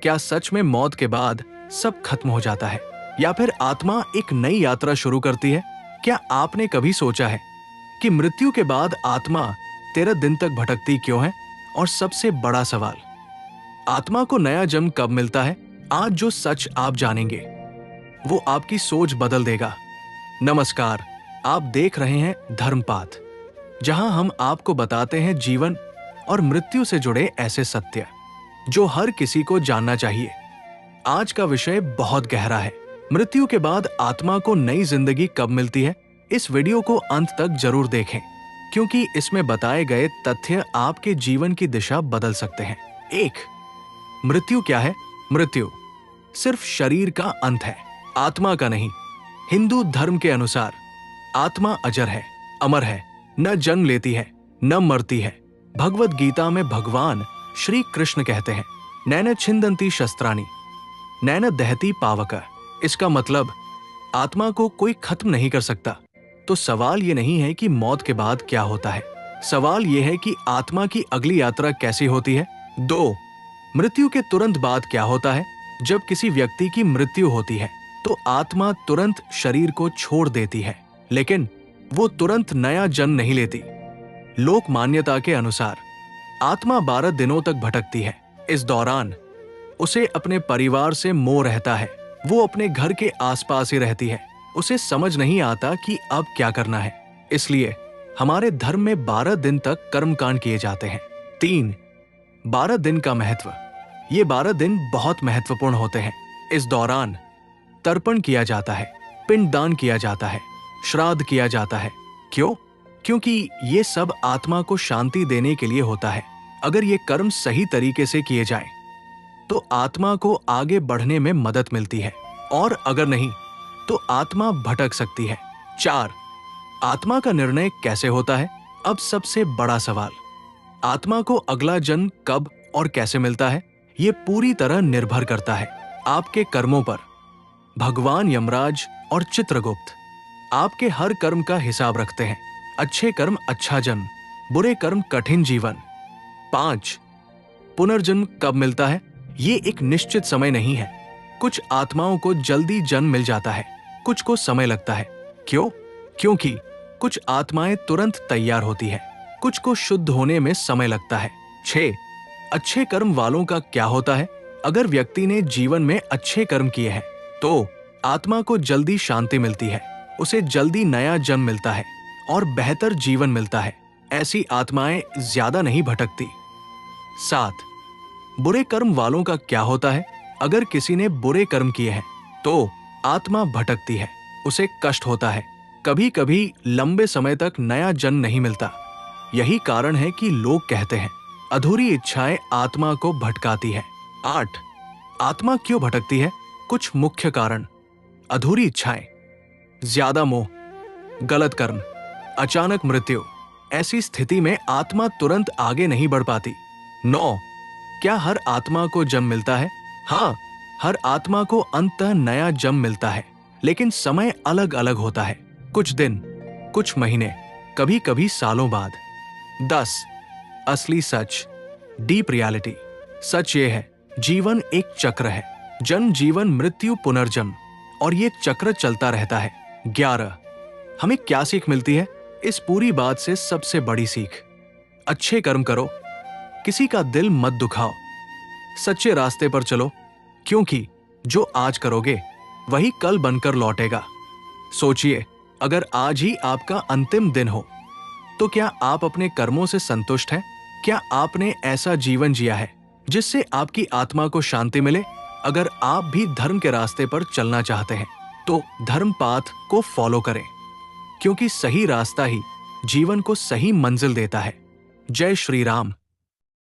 क्या सच में मौत के बाद सब खत्म हो जाता है या फिर आत्मा एक नई यात्रा शुरू करती है? क्या आपने कभी सोचा है कि मृत्यु के बाद आत्मा 13 दिन तक भटकती क्यों है? और सबसे बड़ा सवाल, आत्मा को नया जन्म कब मिलता है? आज जो सच आप जानेंगे वो आपकी सोच बदल देगा। नमस्कार, आप देख रहे हैं धर्मपाथ, जहां हम आपको बताते हैं जीवन और मृत्यु से जुड़े ऐसे सत्य जो हर किसी को जानना चाहिए। आज का विषय बहुत गहरा है। मृत्यु के बाद आत्मा को नई जिंदगी कब मिलती है? इस वीडियो को अंत तक जरूर देखें, क्योंकि इसमें बताए गए तथ्य आपके जीवन की दिशा बदल सकते हैं। 1. मृत्यु क्या है? मृत्यु सिर्फ शरीर का अंत है, आत्मा का नहीं। हिंदू धर्म के अनुसार आत्मा अजर है, अमर है, न जन्म लेती है न मरती है। भगवत गीता में भगवान श्री कृष्ण कहते हैं, नैन छिंदन्ति शस्त्राणि नैन दहति पावक। इसका मतलब आत्मा को कोई खत्म नहीं कर सकता। तो सवाल ये नहीं है कि मौत के बाद क्या होता है, सवाल ये है कि आत्मा की अगली यात्रा कैसी होती है। 2. मृत्यु के तुरंत बाद क्या होता है? जब किसी व्यक्ति की मृत्यु होती है तो आत्मा तुरंत शरीर को छोड़ देती है, लेकिन वो तुरंत नया जन्म नहीं लेती। लोक मान्यता के अनुसार आत्मा 12 दिनों तक भटकती है। इस दौरान उसे अपने परिवार से मोह रहता है, वो अपने घर के आसपास ही रहती है। उसे समझ नहीं आता कि अब क्या करना है, इसलिए हमारे धर्म में 12 दिन तक कर्मकांड किए जाते हैं। 3. 12 दिन का महत्व। ये 12 दिन बहुत महत्वपूर्ण होते हैं। इस दौरान तर्पण किया जाता है, पिंडदान किया जाता है, श्राद्ध किया जाता है। क्यों? क्योंकि ये सब आत्मा को शांति देने के लिए होता है। अगर ये कर्म सही तरीके से किए जाएं, तो आत्मा को आगे बढ़ने में मदद मिलती है, और अगर नहीं तो आत्मा भटक सकती है। 4. आत्मा का निर्णय कैसे होता है? अब सबसे बड़ा सवाल, आत्मा को अगला जन्म कब और कैसे मिलता है? ये पूरी तरह निर्भर करता है आपके कर्मों पर। भगवान यमराज और चित्रगुप्त आपके हर कर्म का हिसाब रखते हैं। अच्छे कर्म अच्छा जन्म, बुरे कर्म कठिन जीवन। 5. पुनर्जन्म कब मिलता है? ये एक निश्चित समय नहीं है। कुछ आत्माओं को जल्दी जन्म मिल जाता है, कुछ को समय लगता है। क्यों? क्योंकि कुछ आत्माएं तुरंत तैयार होती है, कुछ को शुद्ध होने में समय लगता है। 6. अच्छे कर्म वालों का क्या होता है? अगर व्यक्ति ने जीवन में अच्छे कर्म किए हैं तो आत्मा को जल्दी शांति मिलती है, उसे जल्दी नया जन्म मिलता है और बेहतर जीवन मिलता है। ऐसी आत्माएं ज्यादा नहीं भटकती। 7. बुरे कर्म वालों का क्या होता है? अगर किसी ने बुरे कर्म किए हैं तो आत्मा भटकती है, उसे कष्ट होता है, कभी कभी लंबे समय तक नया जन्म नहीं मिलता। यही कारण है कि लोग कहते हैं अधूरी इच्छाएं आत्मा को भटकाती है। 8. आत्मा क्यों भटकती है? कुछ मुख्य कारण, अधूरी इच्छाएं, ज्यादा मोह, गलत कर्म, अचानक मृत्यु। ऐसी स्थिति में आत्मा तुरंत आगे नहीं बढ़ पाती। 9. क्या हर आत्मा को जन्म मिलता है? हाँ, हर आत्मा को अंततः नया जन्म मिलता है, लेकिन समय अलग अलग होता है। कुछ दिन, कुछ महीने, कभी कभी सालों बाद। 10. असली सच, डीप रियलिटी। सच ये है, जीवन एक चक्र है, जन्म जीवन मृत्यु पुनर्जन्म, और ये चक्र चलता रहता है। 11. हमें क्या सीख मिलती है इस पूरी बात से? सबसे बड़ी सीख, अच्छे कर्म करो, किसी का दिल मत दुखाओ, सच्चे रास्ते पर चलो, क्योंकि जो आज करोगे वही कल बनकर लौटेगा। सोचिए, अगर आज ही आपका अंतिम दिन हो तो क्या आप अपने कर्मों से संतुष्ट हैं? क्या आपने ऐसा जीवन जिया है जिससे आपकी आत्मा को शांति मिले? अगर आप भी धर्म के रास्ते पर चलना चाहते हैं तो धर्मपाथ को फॉलो करें, क्योंकि सही रास्ता ही जीवन को सही मंजिल देता है। जय श्री राम।